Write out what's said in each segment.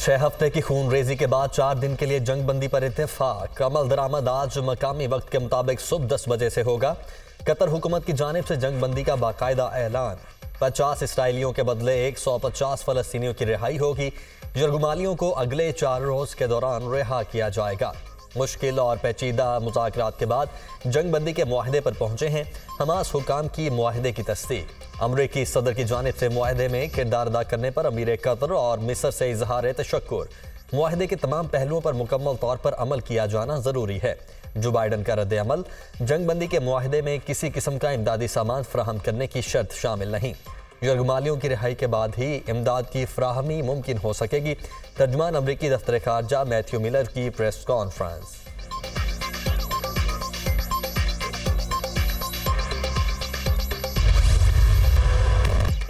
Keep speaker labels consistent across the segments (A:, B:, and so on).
A: 6 हफ्ते की खून रेजी के बाद 4 दिन के लिए जंग बंदी पर इत्तेफाक। अमल दरामद आज मकामी वक्त के मुताबिक सुबह 10 बजे से होगा। कतर हुकूमत की जानिब से जंग बंदी का बाकायदा ऐलान। 50 इसराइलियों के बदले 150 फलस्तीनियों की रिहाई होगी। यरगुमालियों को अगले 4 रोज के दौरान रिहा किया जाएगा। मुश्किल और पेचीदा मुज़ाकरात के बाद जंग बंदी के मुआहदे पर पहुंचे हैं हमास हुकाम की मुआहदे की तस्दीक। अमरीकी सदर की जानिब से मुआहदे में किरदार अदा करने पर अमीर कतर और मिस्र से इजहार तशक्कुर। मुआहदे के तमाम पहलुओं पर मुकम्मल तौर पर अमल किया जाना जरूरी है। जो बाइडन का रद्द अमल जंग बंदी के मुआहदे में किसी किस्म का इमदादी सामान फराहम करने की शर्त शामिल नहीं। यरगुमालियों की रिहाई के बाद ही इमदाद की फ्राहमी मुमकिन हो सकेगी। तर्जमान अमरीकी दफ्तर खारजा मैथ्यू मिलर की प्रेस कॉन्फ्रेंस।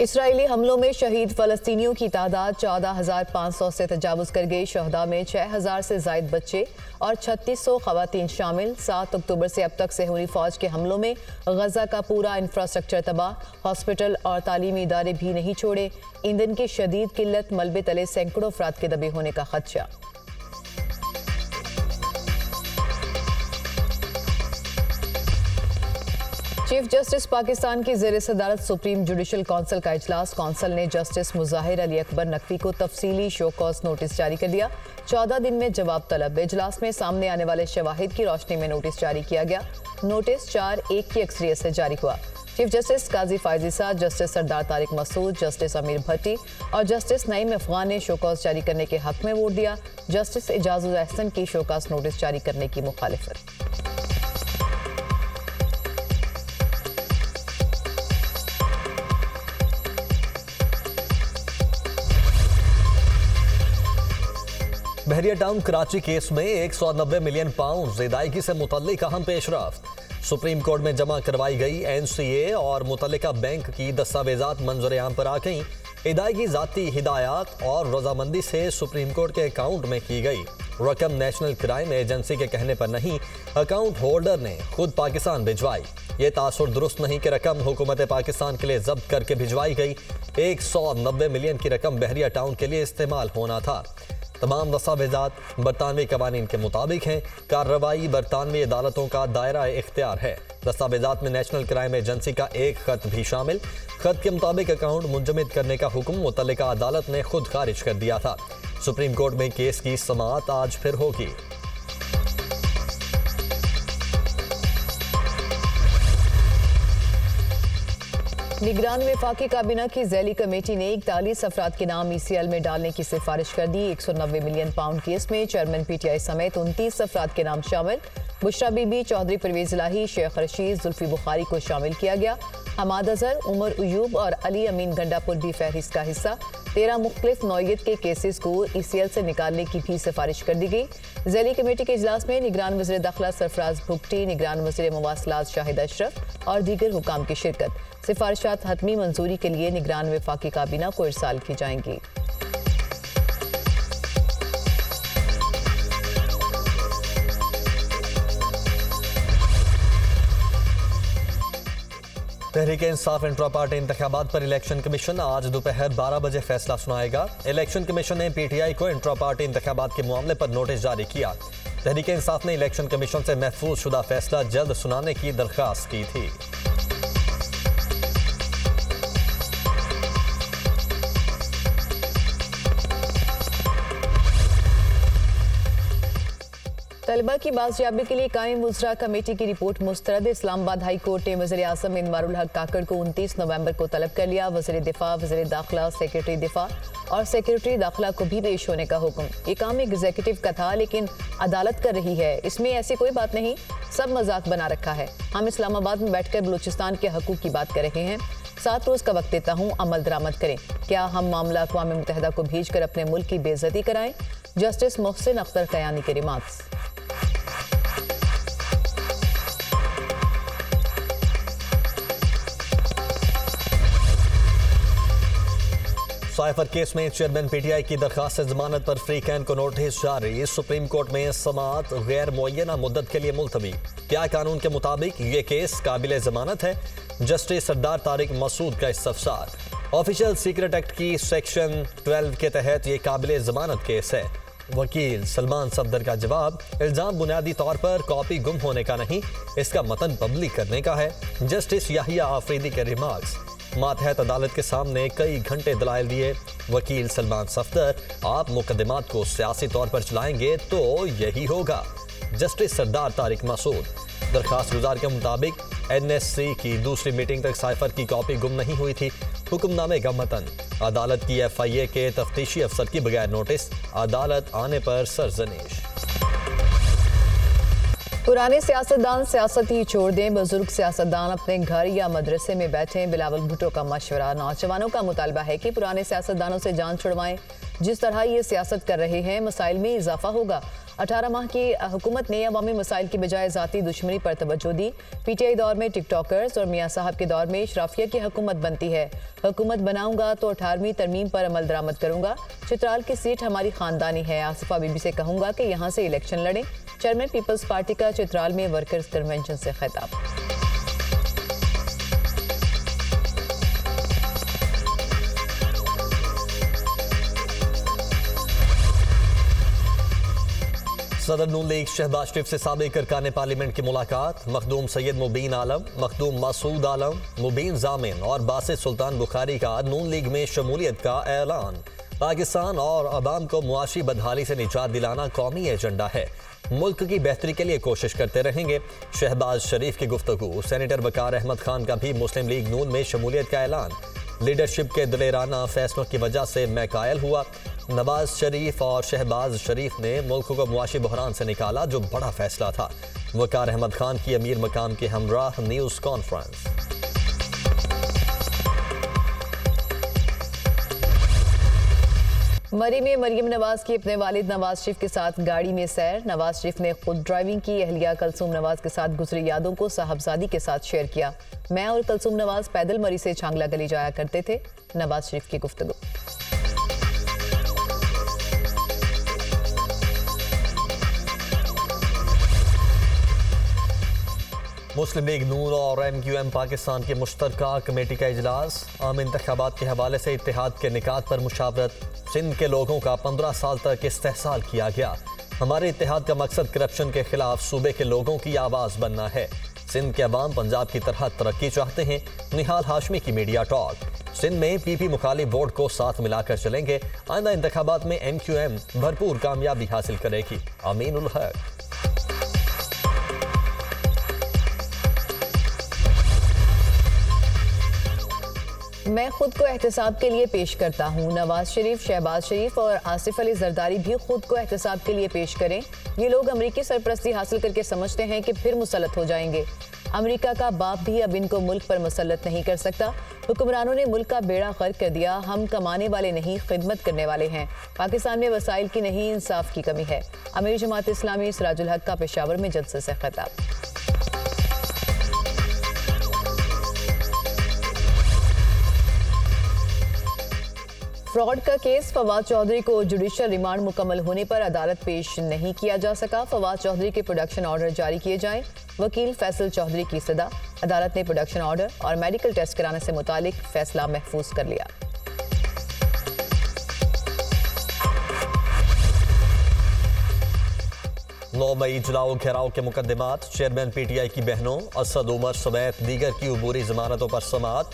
B: इसराइली हमलों में शहीद फलस्तीनियों की तादाद 14,500 से तजावुज कर गई। शहदा में 6,000 से जायद बच्चे और 3600 खवातीन शामिल। 7 अक्टूबर से अब तक सेहूनी फौज के हमलों में गजा का पूरा इंफ्रास्ट्रक्चर तबाह। हॉस्पिटल और तालीमी इदारे भी नहीं छोड़े। ईंधन की शदीद किल्लत, मलबे तले सैकड़ों अफराद के दबे होने का खदशा। चीफ जस्टिस पाकिस्तान की ज़ेर सदारत सुप्रीम जुडिशल काउंसिल का इजलास। काउंसिल ने जस्टिस मुजाहिर अली अकबर नकवी को तफसीली शो कॉज नोटिस जारी कर दिया। 14 दिन में जवाब तलब। इजलास में सामने आने वाले शवाहिद की रोशनी में नोटिस जारी किया गया। नोटिस 4-1 की अक्सरियत से जारी हुआ। चीफ जस्टिस काजी फायजी साद, जस्टिस सरदार तारिक मसूद, जस्टिस अमीर भट्टी और जस्टिस नईम अफगान ने शोकॉज जारी करने के हक में वोट दिया। जस्टिस एजाजुल अहसन की शोकॉज नोटिस जारी करने की मुखालिफत।
A: बहरिया टाउन कराची केस में 190 मिलियन पाउंड ज़िदायगी से मुतल्लिक अहम पेशरफ्त। सुप्रीम कोर्ट में जमा करवाई गई NCA और मुतल्लिका बैंक की दस्तावेजात मंजूर आम पर आ गईं। अदायगी ज़ाती हिदायत और रजामंदी से सुप्रीम कोर्ट के अकाउंट में की गई। रकम नेशनल क्राइम एजेंसी के कहने पर नहीं, अकाउंट होल्डर ने खुद पाकिस्तान भिजवाई। ये तासुर दुरुस्त नहीं कि रकम हुकूमत पाकिस्तान के लिए जब्त करके भिजवाई गई। 190 मिलियन की रकम बहरिया टाउन के लिए इस्तेमाल होना था। तमाम दस्तावेजात बरतानवी कवानीन के मुताबिक हैं। कार्रवाई बरतानवी अदालतों का दायरा इख्तियार है। दस्तावेजात में नेशनल क्राइम एजेंसी का एक खत भी शामिल। खत के मुताबिक अकाउंट मुंजमद करने का हुक्म मुतल्लिका अदालत ने खुद खारिज कर दिया था। सुप्रीम कोर्ट में केस की समाअत आज फिर होगी।
B: निगरान वफाकी काबीना की ज़ैली कमेटी ने 41 अफराद के नाम ECL में डालने की सिफारिश कर दी। 190 मिलियन पाउंड केस में चेयरमैन PTI समेत 29 अफराद के नाम शामिल। बुशरा बीबी, चौधरी परवेज इलाही, शेख रशीद, जुल्फी बुखारी को शामिल किया गया। हमाद अजहर, उमर अयूब और अली अमीन गंडापुर भी फहरिस्त का हिस्सा। 13 मुख्तलिफ नौयत के केसेस को ECL से निकालने की भी सिफारिश कर दी गई। ज़ैली कमेटी के इजलास में निगरान वज़ीर दाखिला सरफराज भुगटी, निगरान वज़ीर मवासलात शाहिद अशरफ और दीगर हुकाम की शिरकत। सिफारिशात हतमी मंजूरी के लिए निगरान वफाकी काबीना को इरसाल की जाएंगी।
A: तहरीक इंसाफ इंट्रा पार्टी इंतखाबात पर इलेक्शन कमीशन आज दोपहर 12 बजे फैसला सुनाएगा। इलेक्शन कमीशन ने PTI को इंट्रा पार्टी इंतखाबात के मामले पर नोटिस जारी किया। तहरीक इंसाफ ने इलेक्शन कमीशन से महफूज शुदा फैसला जल्द सुनाने की दरख्वास्त की थी।
B: तलबा की बाजियाबी के लिए कायम मुजरा कमेटी की रिपोर्ट मुस्तरद। इस्लामाबाद हाई कोर्ट ने वज़ीर आज़म इनवारुल हक काकड़ को 29 नवंबर को तलब कर लिया। वज़ीर दिफा, वज़ीर दाखिला, सेक्रेटरी दिफा और सेक्रेटरी दाखिला को भी पेश होने का हुक्म। ये काम एग्जीक्यूटिव का था लेकिन अदालत कर रही है। इसमें ऐसी कोई बात नहीं, सब मजाक बना रखा है। हम इस्लामाबाद में बैठकर बलूचिस्तान के हकूक की बात कर रहे हैं। 7 रोज का वक्त देता हूँ, अमल दरामद करें। क्या हम मामला अक़वाम मुत्तहिदा को भेज कर अपने मुल्क की बेइज्जती कराएं? जस्टिस मोहसिन अख्तर कयानी के रिमार्क्स।
A: साइफर केस में चेयरमैन PTI की दरखास्त से जमानत पर फ्री कैन को नोटिस जारी। सुप्रीम कोर्ट में समाअत गैर मुअय्यना मुद्दत के लिए मुलतवी। क्या कानून के मुताबिक ये केस काबिल जमानत है? जस्टिस सरदार तारिक मसूद का इस्तफसार। ऑफिशियल सीक्रेट एक्ट की सेक्शन 12 के तहत ये काबिले जमानत केस है। वकील सलमान सफदर का जवाब, इल्जाम बुनियादी तौर पर कॉपी गुम होने का नहीं, इसका मतन पब्लिक करने का है। जस्टिस याहिया आफरीदी के रिमार्क्स, मातहत अदालत के सामने कई घंटे दलाइल दिए। वकील सलमान सफदर, आप मुकदमात को सियासी तौर पर चलाएंगे तो यही होगा। जस्टिस सरदार तारिक मासूद, दरखास्त गुजार के मुताबिक NSC की दूसरी मीटिंग तक साइफर की कॉपी गुम नहीं हुई थी। हुक्मनामे का मतन, अदालत की FIA के तफ्तीशी अफसर की बगैर नोटिस, अदालत आने पर सरजनीश।
B: पुराने सियासतदान सियासत ही छोड़ दें, बुजुर्ग सियासतदान अपने घर या मदरसे में बैठें। बिलावल भुट्टो का मशवरा, नौजवानों का मुतालबा है कि पुराने सियासतदानों से जान छुड़वाएं। जिस तरह ये सियासत कर रहे हैं, मसाइल में इजाफा होगा। 18 माह की हुकूमत ने अवामी मसाइल की बजाय ज़ाती दुश्मनी पर तवज्जो दी। PTI दौर में टिकटॉकर्स और मियाँ साहब के दौर में शराफिया की हुकूमत बनती है। हुकूमत बनाऊंगा तो 18वीं तरमीम पर अमल दरामद करूंगा। चित्राल की सीट हमारी खानदानी है। आसिफा बीबी से कहूंगा कि यहाँ से इलेक्शन लड़ें। चेयरमैन पीपल्स पार्टी का चित्राल में वर्कर्स कन्वेंशन से खिताब।
A: सदर नून लीग शहबाज शरीफ से साबिक अरकान पार्लियामेंट की मुलाकात। मखदूम सैयद मुबीन आलम, मखदूम मासूद आलम, मुबीन जामिन और बासित सुल्तान बुखारी का नून लीग में शमूलियत का ऐलान। पाकिस्तान और अवाम को मुआशी बदहाली से निजात दिलाना कौमी एजेंडा है। मुल्क की बेहतरी के लिए कोशिश करते रहेंगे। शहबाज शरीफ की गुफ्तगू। सेनेटर वकार अहमद खान का भी मुस्लिम लीग नून में शमूलियत का ऐलान। लीडरशिप के दिलेराना फैसलों की वजह से मैं कायल हुआ। नवाज शरीफ और शहबाज शरीफ ने मुल्क को मुआशी बहरान से निकाला, जो बड़ा फैसला था। वकार अहमद खान की अमीर मकाम के हमराह न्यूज़ कॉन्फ्रेंस।
B: मरी में मरियम नवाज की अपने वालिद नवाज शरीफ के साथ गाड़ी में सैर। नवाज शरीफ ने खुद ड्राइविंग की। अहलिया कलसूम नवाज के साथ गुजरी यादों को साहबजादी के साथ शेयर किया। मैं और कलसूम नवाज पैदल मरी से छांगला गली जाया करते थे। नवाज शरीफ की गुफ्तगू।
A: मुस्लिम लीग नून और MQM पाकिस्तान की मुश्तरका कमेटी का इजलास। आम इंतखाबात के हवाले से इत्तेहाद के निकात पर मुशावरत। सिंध के लोगों का 15 साल तक इस्तेहसाल किया गया। हमारे इत्तेहाद का मकसद करप्शन के खिलाफ सूबे के लोगों की आवाज़ बनना है। सिंध के अवाम पंजाब की तरह तरक्की चाहते हैं। निहाल हाशमी की मीडिया टॉक। सिंध में PP मुखालिफ वोट को साथ मिलाकर चलेंगे। आइंदा इंतखाबात में MQM भरपूर कामयाबी हासिल करेगी। अमीन उल हक।
B: मैं खुद को एहतसाब के लिए पेश करता हूँ। नवाज शरीफ, शहबाज शरीफ और आसिफ अली जरदारी भी खुद को एहतसाब के लिए पेश करें। ये लोग अमरीकी सरपरस्ती हासिल करके समझते हैं कि फिर मुसल्लत हो जाएंगे। अमेरिका का बाप भी अब इनको मुल्क पर मुसल्लत नहीं कर सकता। हुक्मरानों ने मुल्क का बेड़ा गर्क कर दिया। हम कमाने वाले नहीं, खिदमत करने वाले हैं। पाकिस्तान में वसाइल की नहीं, इंसाफ की कमी है। अमीर जमात इस्लामी सिराजुल हक का पेशावर में जलसे से खिताब। फ्रॉड का केस। फवाद चौधरी को जुडिशल रिमांड मुकम्मल होने पर अदालत पेश नहीं किया जा सका। फवाद चौधरी के प्रोडक्शन ऑर्डर जारी किए जाएं। वकील फैसल चौधरी की सदा। अदालत ने प्रोडक्शन ऑर्डर और मेडिकल टेस्ट कराने से मुतालिक फैसला महफूज कर लिया।
A: 9 मई जलाओ घेराव के मुकदमात। चेयरमैन PTI की बहनों असद उमर समेत दीगर की अबूरी जमानतों पर समाअत।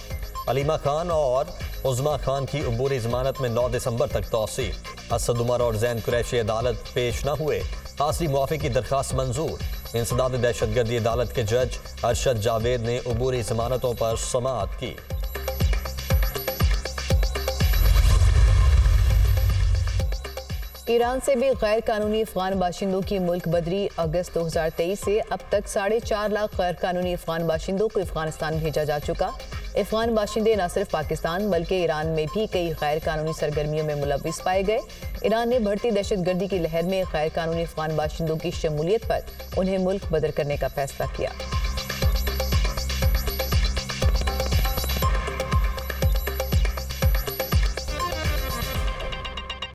A: अलीमा खान और उज़मा खान की अबूरी जमानत में 9 दिसंबर तक तौसी। असद उमर और जैन कुरैशी अदालत पेश न हुए। हासिल मुआफ़ी की दरखास्त मंजूर। इंसदाद दहशतगर्दी अदालत के जज अरशद जावेद ने अबूरी जमानतों पर समाअत की।
B: ईरान से भी गैर कानूनी अफगान बाशिंदों की मुल्क बदरी। अगस्त 2023 से अब तक 4.5 लाख गैर कानूनी अफगान बाशिंदों को अफगानिस्तान भेजा जा चुका। अफगान बाशिंदे न सिर्फ पाकिस्तान बल्कि ईरान में भी कई गैर कानूनी सरगर्मियों में मुलव्विस पाए गए। ईरान ने बढ़ती दहशतगर्दी की लहर में गैर कानूनी अफगान बाशिंदों की शमूलियत पर उन्हें मुल्क बदर करने का फैसला किया।